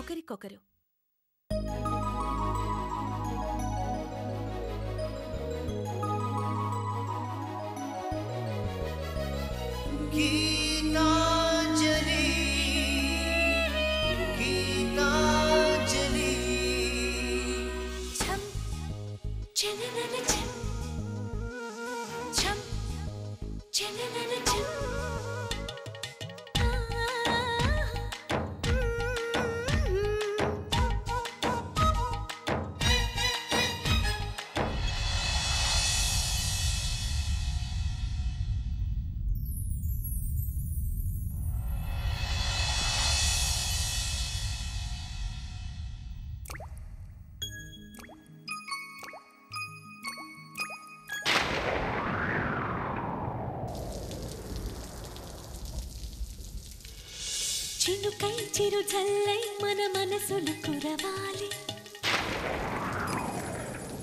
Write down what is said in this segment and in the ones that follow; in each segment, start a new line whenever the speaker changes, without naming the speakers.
ఒకరికొకరు.
గీతాంజలి గీతాంజలి
ఛం చననన ఛం ఛం చననన ఛం చినుకై చిరు జల్లై మన మనసులు కురవాలి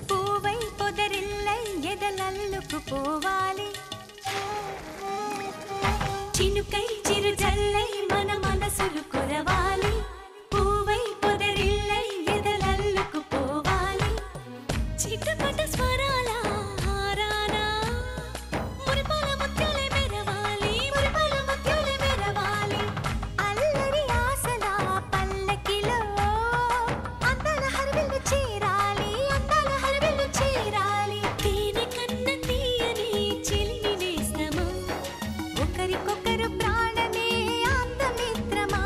పూవై పొదరిల్లై ఎదలల్లుకు పోవాలి చినుకై చిరు జల్లై మన మనసులు కురవాలి పూవై పొదరిల్లై ఎదలల్లుకు పోవాలి చిటపట స్వరాల హారానా మురిపాల ముత్యాలే మెరవాలి మురిపాల ముత్యాలే మెరవాలి అల్లరి ఆశల పల్లకిలో అందాల హరివిల్లు చేరాలి అందాల హరివిల్లు చేరాలి తేనె కన్న తీయని చిలిమి నేస్తమా ఒకరికొకరు ప్రాణమే అందమిత్రమా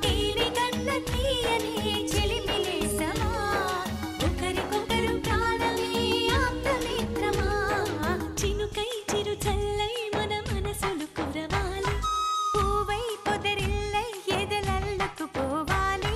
తేనె కన్న తీయని చిలిమి నేస్తమా ఒకరికొకరు ప్రాణమే అందమిత్రమా చినుకై చిరు చల్లై మన మనసులు కురవాలి పూవై పొదరిల్లై ఎదలల్లుకు పోవాలి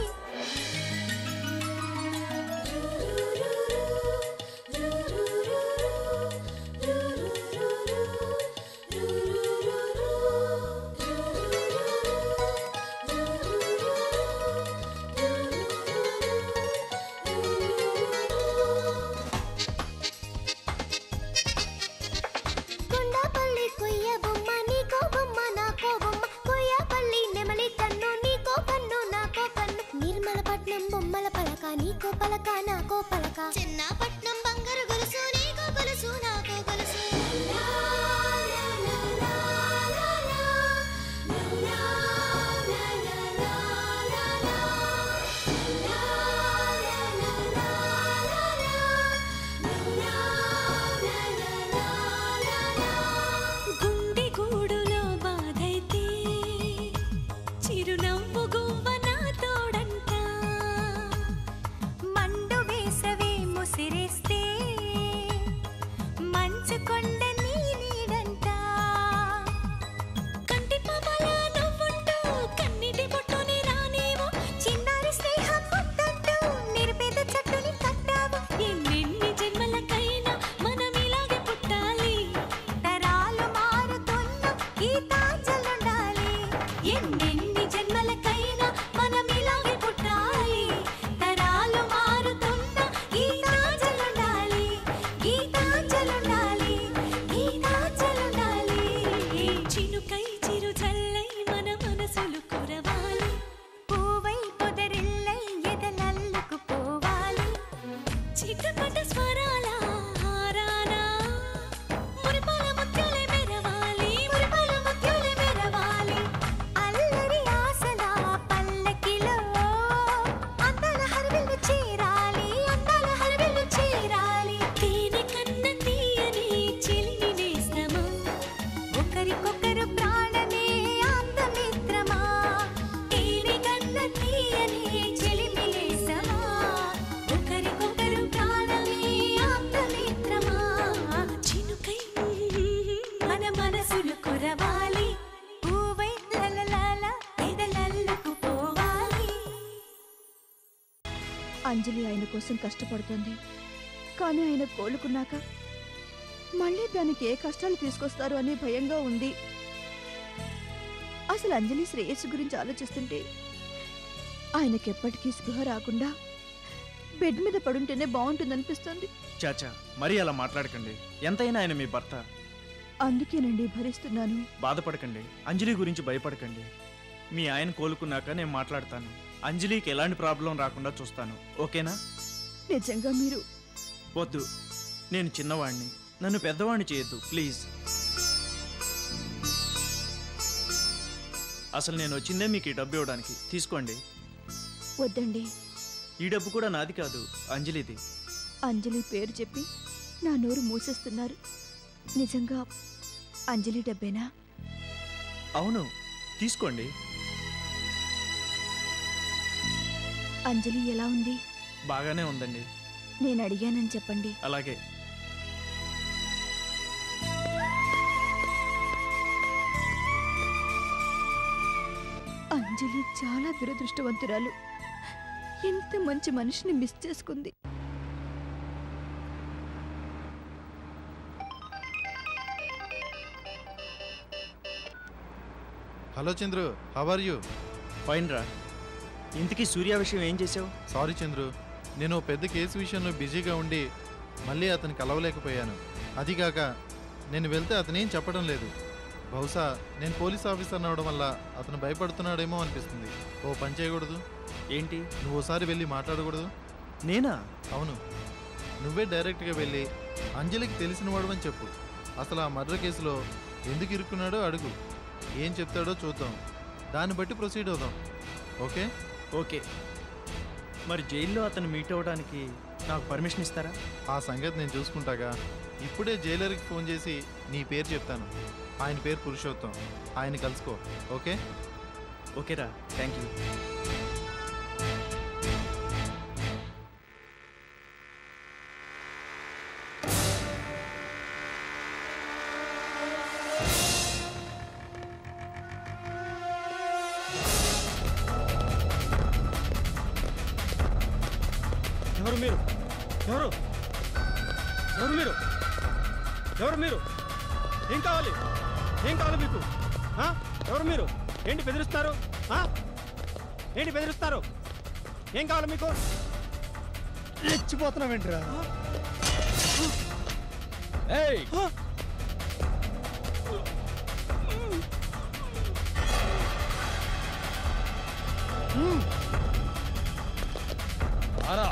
కొండపల్లి కొయ్య బొమ్మ నీకో బొమ్మ నాకో బొమ్మ కొయ్యపల్లి నెమలి కన్ను నీకో కన్ను నాకో కన్ను నిర్మలపట్నం బొమ్మల పలక నీకో పలక నాకో పలక చిన్నపట్నం బంగారు గొలుసు నీకో గొలుసు నాకో గొలుసు గుండె గూడులో బాధైతే చిరునవ్వు గువ్వ నా తోడంట మండు వేసవే ముసిరేస్తే మంచు కొండ నీ నీడంట కంటి పాపల నవ్వుంటూ కన్నిటి బొట్టుని రానేమో చిన్నారి స్నేహం ముద్దంటూ నిరుపేద చెట్టుని కట్టావు ఎన్నెన్ని జన్మలకైనా మనం ఇలాగే పుట్టాలి తరాలు మారుతున్న గీతాంజలుండాలి ఎన్నెన్ని జన్మలకైనా మనం ఇలాగే పుట్టాలి తరాలు మారుతున్న గీతాంజలుండాలి గీతాంజలుండాలి గీతాంజలుండాలి చినుకై చిరు జల్లై మన మనసులు కురవాలి పూవై పొదరిల్లై ఎదలల్లుకు పోవాలి చిటపట స్వరాల హారానా మురిపాల ముత్యాలే మెరవాలి మురిపాల ముత్యాలే మెరవాలి అల్లరి ఆశల పల్లకిలో అందాల హరివిల్లు చేరాలి అందాల హరివిల్లు చేరాలి తేనె కన్న తీయని చిలిమి నేస్తమా ఒకరికొకరు ప్రాణమే అందమిత్రమా తేనె కన్న తీయని చిలిమి నేస్తమా ఒకరికొకరు ప్రాణమే అందమిత్రమా చినుకై మన మనసులు కురవాలి పూవై లలలాల ఎదలల్లుకు పోవాలి
అంజలి ఆయన కోసం కష్టపడుతోంది. కానీ ఆయన కోలుకున్నాక మళ్ళీ దానికి ఏ కష్టాలు తీసుకొస్తారు అనే భయంగా ఉంది. అసలు అంజలి శ్రేయస్సు గురించి ఆలోచిస్తుంటే ఆయనకెప్పటికీ స్పృహ రాకుండా బెడ్ మీద పడుంటేనే బాగుంటుందనిపిస్తుంది.
చాచా మరీ అలా మాట్లాడకండి. ఎంతైనా ఆయన మీ భర్త.
అందుకేనండి భరిస్తున్నాను.
బాధపడకండి, అంజలి గురించి భయపడకండి. మీ ఆయన కోలుకున్నాక నేను మాట్లాడతాను. అంజలికి ఎలాంటి ప్రాబ్లం రాకుండా చూస్తాను, ఓకేనా?
నిజంగా మీరు?
వద్దు, నేను చిన్నవాడిని, నన్ను పెద్దవాడిని చేయొద్దు ప్లీజ్. అసలు నేను వచ్చిందే మీకు ఈ డబ్బు ఇవ్వడానికి, తీసుకోండి.
వద్దండి,
ఈ డబ్బు కూడా నాది కాదు, అంజలిది.
అంజలి పేరు చెప్పి నా నోరు మూసేస్తున్నారు. నిజంగా అంజలి డబ్బేనా?
అవును, తీసుకోండి.
అంజలి ఎలా ఉంది?
బాగానే ఉందండి.
నేను అడిగానని చెప్పండి.
అలాగే.
అంజలి చాలా దురదృష్టవంతురాలు. ఎంత మంచి మనిషిని మిస్ చేసుకుంది.
Hello Chandru, how are you?
Fine రా. ఇంతకీ సూర్య విషయం ఏం చేసావు?
సారీ చంద్రు, నేను పెద్ద కేసు విషయంలో బిజీగా ఉండి మళ్ళీ అతను కలవలేకపోయాను. అదిగాక నేను వెళ్తే అతనేం చెప్పడం లేదు. బహుశా నేను పోలీస్ ఆఫీసర్ అవడం వల్ల అతను భయపడుతున్నాడేమో అనిపిస్తుంది. ఓ పని చేయకూడదు?
ఏంటి?
నువ్వు ఓసారి వెళ్ళి మాట్లాడకూడదు?
నేనా?
అవును, నువ్వే డైరెక్ట్గా వెళ్ళి అంజలికి తెలిసినవాడు అని చెప్పు. అసలు ఆ మర్డర్ కేసులో ఎందుకు ఇరుక్కున్నాడో అడుగు. ఏం చెప్తాడో చూద్దాం, దాన్ని బట్టి ప్రొసీడ్ అవుదాం. ఓకే?
ఓకే. మరి జైల్లో అతను మీట్ అవ్వడానికి నాకు పర్మిషన్ ఇస్తారా?
ఆ సంగతి నేను చూసుకుంటాగా. ఇప్పుడే జైలర్కి ఫోన్ చేసి నీ పేరు చెప్తాను. ఆయన పేరు పురుషోత్తం. ఆయన కలుసుకో. ఓకే?
ఓకేరా, థ్యాంక్ యూ.
ఎవరు మీరు? ఎవరు ఎవరు మీరు? ఎవరు మీరు? ఏం కావాలి? ఏం కావాలి మీకు? ఎవరు మీరు? ఏంటి బెదిరిస్తున్నారు? ఏంటి బెదిరిస్తున్నారు? ఏం కావాలి మీకు? రెచ్చిపోతున్నావేంట్రా? ఏయ్! ఆరా!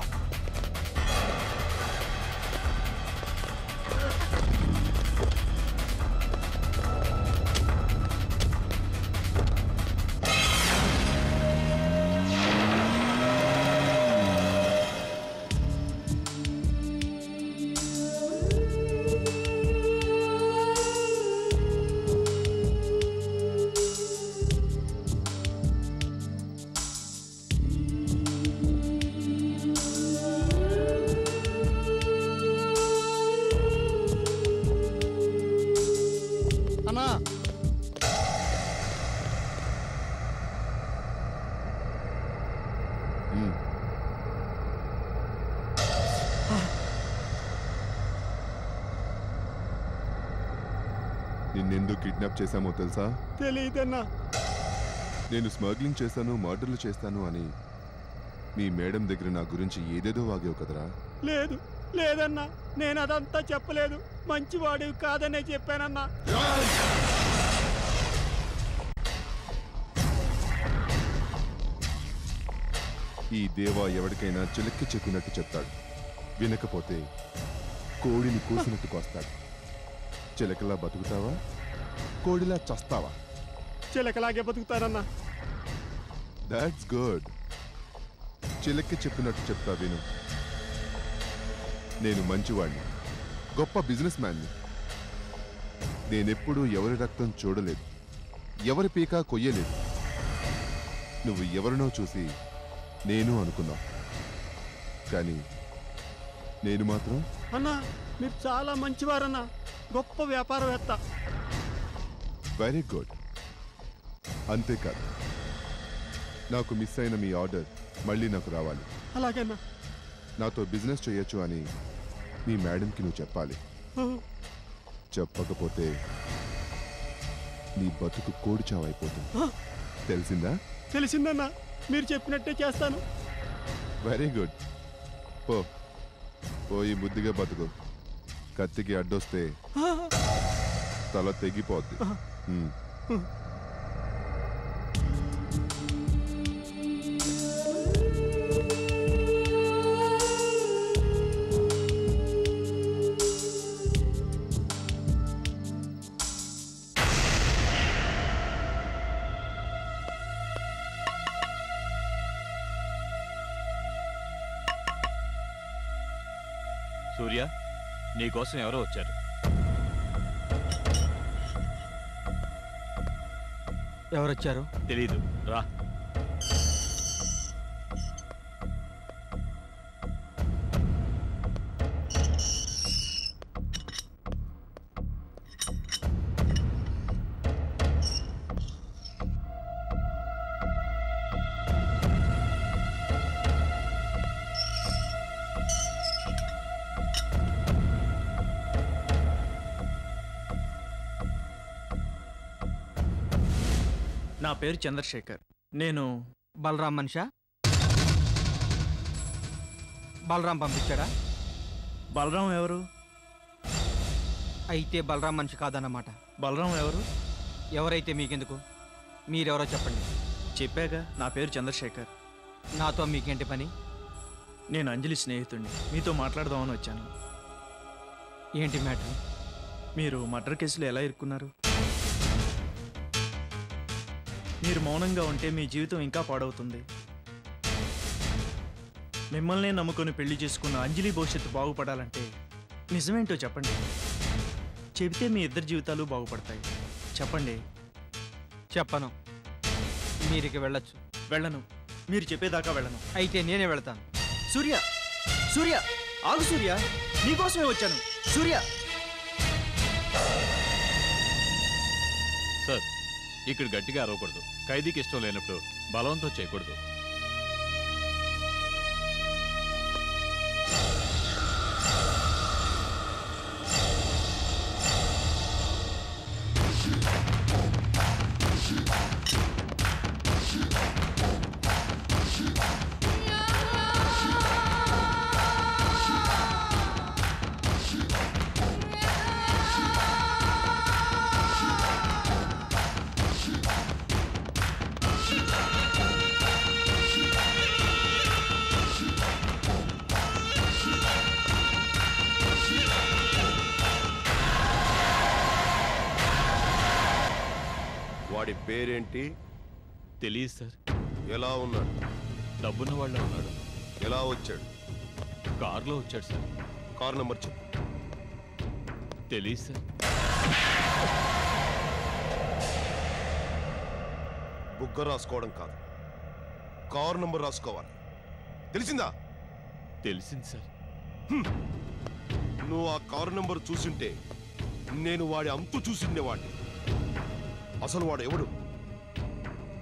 నిన్నెందుకు కిడ్నాప్ చేశామో తెలుసా?
తెలీదన్నా.
నేను స్మగ్లింగ్ చేశాను, మర్డర్లు చేస్తాను అని మీ మేడం దగ్గర నా గురించి ఏదేదో వాగావు కదరా?
లేదు లేదన్నా, నేను అదంతా చెప్పలేదు. మంచివాడివి కాదనే చెప్పానన్నా.
ఈ దేవా ఎవరికైనా చిలక్కి చెప్పినట్టు చెప్తాడు, వినకపోతే కోడిని కూసినట్టు కోస్తాడు. చిలకలా బతుకుతావా, కోడిలా చస్తావా?
చిలకలాగే బతుకుతానన్నా.
That's good. చిలక్కి చెప్పినట్టు చెప్తా విను. నేను మంచివాడిని, గొప్ప బిజినెస్ మ్యాన్ని. నేనెప్పుడూ ఎవరి రక్తం చూడలేదు, ఎవరి పీకా కొయ్యలేదు. నువ్వు ఎవరినో చూసి నేను అనుకున్నావు, కానీ నేను మాత్రం.
అన్నా, మీరు చాలా మంచివారన్నా, గొప్ప వ్యాపారవేత్త.
Very good. అంతేకాదు, నాకు మిస్ అయిన మీ ఆర్డర్ మళ్ళీ నాకు రావాలి.
అలాగేనా?
నాతో బిజినెస్ చేయొచ్చు అని మీ మేడంకి నువ్వు చెప్పాలి. చెప్పకపోతే నీ బతుకు కోడి చావైపోతుంది. తెలిసిందా?
తెలిసిందన్నా, మీరు చెప్పినట్టే చేస్తాను.
Very good. పోయి బుద్ధిగా బతుకు. కత్తికి అడ్డొస్తే తల తెగిపోద్ది.
సూర్య, నీకోసం ఎవరో వచ్చారు.
ఎవరొచ్చారు?
తెలీదు, రా.
నా పేరు చంద్రశేఖర్. నేను
బలరాం మనిషా? బలరాం పంపించాడా?
బలరాం ఎవరు?
అయితే బలరాం మనిషి కాదన్నమాట.
బలరాం ఎవరు?
ఎవరైతే మీకెందుకు? మీరెవరో చెప్పండి.
చెప్పాగా, నా పేరు చంద్రశేఖర్.
నాతో మీకేంటి పని?
నేను అంజలి స్నేహితుడిని. మీతో మాట్లాడదామని వచ్చాను.
ఏంటి మ్యాటర్?
మీరు మర్డర్ కేసులో ఎలా ఇరుక్కున్నారు? మీరు మౌనంగా ఉంటే మీ జీవితం ఇంకా పాడవుతుంది. మిమ్మల్నే నమ్ముకొని పెళ్లి చేసుకున్న అంజలి భవిష్యత్తు బాగుపడాలంటే నిజమేంటో చెప్పండి. చెబితే మీ ఇద్దరి జీవితాలు బాగుపడతాయి. చెప్పండి.
చెప్పను. మీరికి వెళ్ళొచ్చు.
వెళ్ళను. మీరు చెప్పేదాకా వెళ్ళను.
అయితే నేనే వెళతాను.
సూర్య, సూర్య, ఆగు సూర్య, నీకోసమే వచ్చాను. సూర్య.
సార్, ఇక్కడ గట్టిగా అరవకూడదు. ఖైదీకి ఇష్టం లేనప్పుడు బలవంతం చేయకూడదు.
వాడి పేరేంటి?
తెలియదు సార్.
ఎలా ఉన్నాడు?
డబ్బున్న వాళ్ళ ఉన్నాడు.
ఎలా వచ్చాడు?
కారులో వచ్చాడు సార్.
కారు నంబర్ చెప్పు.
తెలియదు సార్.
బుగ్గ రాసుకోవడం కాదు, కారు నంబర్ రాసుకోవాలి. తెలిసిందా?
తెలిసింది సార్.
నువ్వు ఆ కారు నంబర్ చూసింటే నేను వాడి అంతు చూసిండేవాడిని. అసలు వాడు ఎవడు?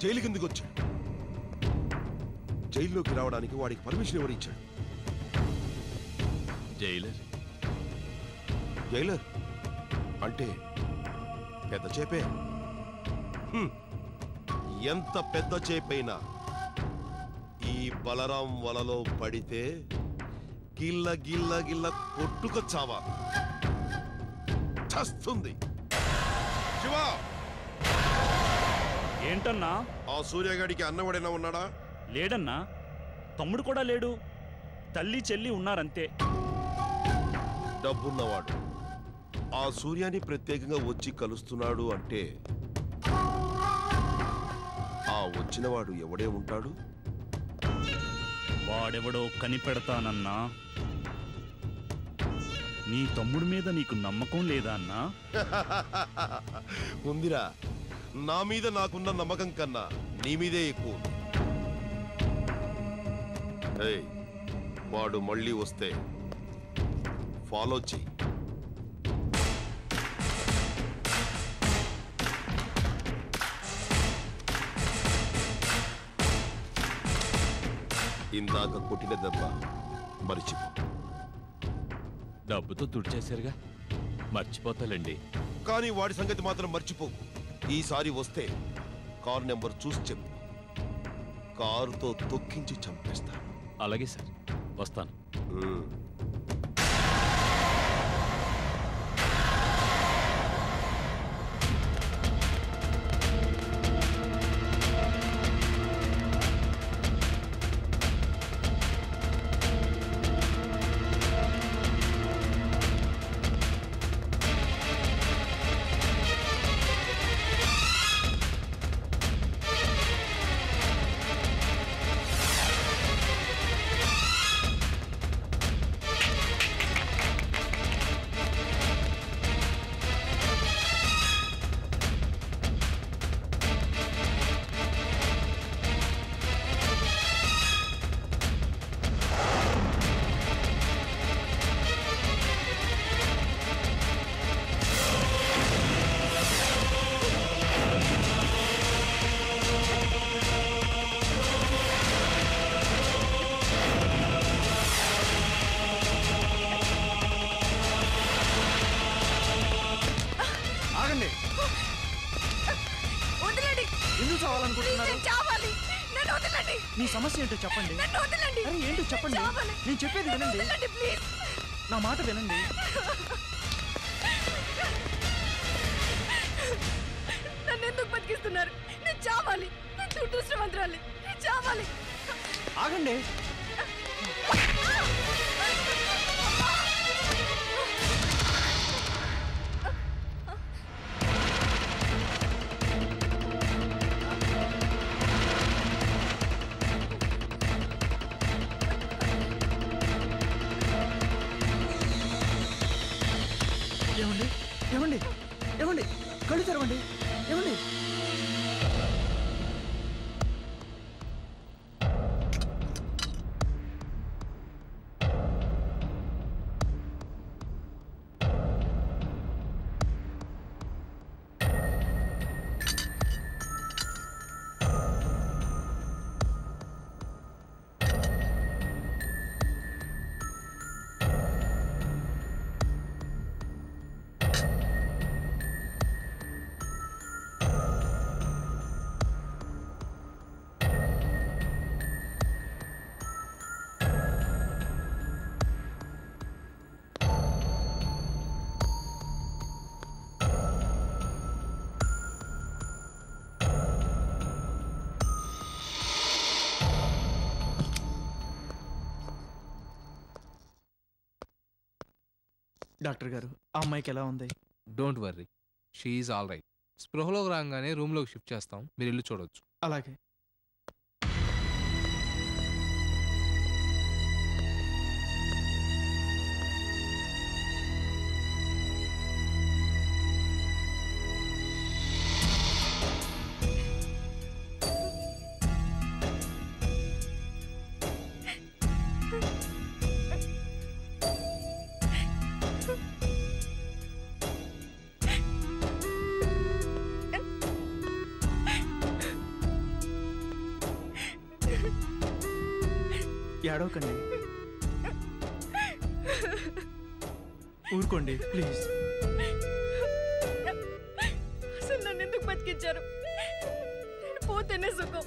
జైలుకి ఎందుకు వచ్చాడు? జైల్లోకి రావడానికి వాడికి పర్మిషన్ ఎవరు ఇచ్చాడు?
జైలర్.
జైలర్ అంటే పెద్ద చేపే. ఎంత పెద్ద చేపైనా ఈ బలరాం వలలో పడితే గిల్ల గిల్ల గిల్ల కొట్టుక చావాలి. చస్తుంది. శివా,
ఏంటన్నా?
ఆ సూర్యగాడికి అన్నవాడైనా ఉన్నాడా?
లేడన్నా. తమ్ముడు కూడా లేడు. తల్లి చెల్లి ఉన్నారంతే.
డబ్బున్నవాడు ఆ సూర్యాన్ని ప్రత్యేకంగా వచ్చి కలుస్తున్నాడు అంటే ఆ వచ్చినవాడు ఎవడే ఉంటాడు?
వాడెవడో కనిపెడతానన్నా. నీ తమ్ముడి మీద నీకు నమ్మకం లేదా అన్నా?
ఉందిరా. నా మీద నాకున్న నమ్మకం కన్నా నీ మీదే ఎక్కువ. వాడు మళ్ళీ వస్తే ఫాలో చెయ్యి. ఇందాక కొట్టిన దెబ్బ మరిచిపో.
డబ్బుతో తుడిచేశారుగా, మర్చిపోతాలండి.
కానీ వాడి సంగతి మాత్రం మర్చిపోకు. ఈసారి వస్తే కారు నెంబర్ చూసి చెప్పు. కారుతో తొక్కించి చంపేస్తాను.
అలాగే సార్, వస్తాను.
మీ సమస్య ఏంటో చెప్పండి. అరే ఏంటో చెప్పండి. నేను చెప్పేది వినండి. నా మాట వినండి.
నన్ను ఎందుకు బతికిస్తున్నారు? నేను చావాలి. నేను దురదృష్టవంతురాలి. నేను చావాలి.
ఆగండి. ఏమండి ఏమండి ఏమండి కళ్ళు తెరవండి. ఏమండి డాక్టర్ గారు ఆ అమ్మాయికి ఎలా ఉంది?
Don't worry, she is all right. స్పృహలోకి రాగానే రూమ్లోకి షిఫ్ట్ చేస్తాం, మీరు ఇల్లు చూడవచ్చు.
అలాగే. ఏడవకండి, ఊరుకోండి ప్లీజ్.
అసలు నన్ను ఎందుకు బతికించారు? నేను పోతేనే సుఖం.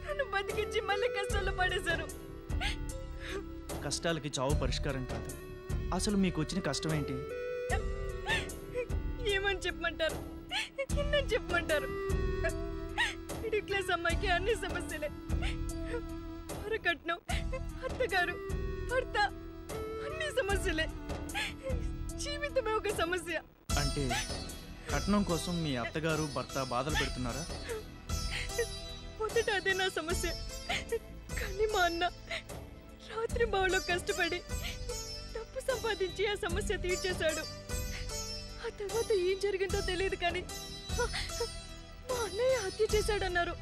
నన్ను బతికించి మళ్ళీ కష్టాల్లో పడేశారు.
కష్టాలకి చావు పరిష్కారం కాదు. అసలు మీకు వచ్చిన కష్టం ఏంటి?
ఏమని చెప్పమంటారు? ఎన్నని చెప్పమంటారు? మిడిల్ క్లాస్ అమ్మాయికి అన్ని సమస్యలే. కట్నం, అత్తగారు, భర్త, అన్ని సమస్యలే. జీవితమే ఒక సమస్య.
అంటే కట్నం కోసం మీ అత్తగారు భర్త బాధలు పెడుతున్నారా?
మొదట అదే నా సమస్య. కానీ మా అన్న రాత్రి బావులో కష్టపడి డబ్బు సంపాదించి ఆ సమస్య తీర్చేశాడు. ఆ తర్వాత ఏం జరిగిందో తెలియదు కానీ మా అన్నయ్య హత్య చేశాడన్నారు.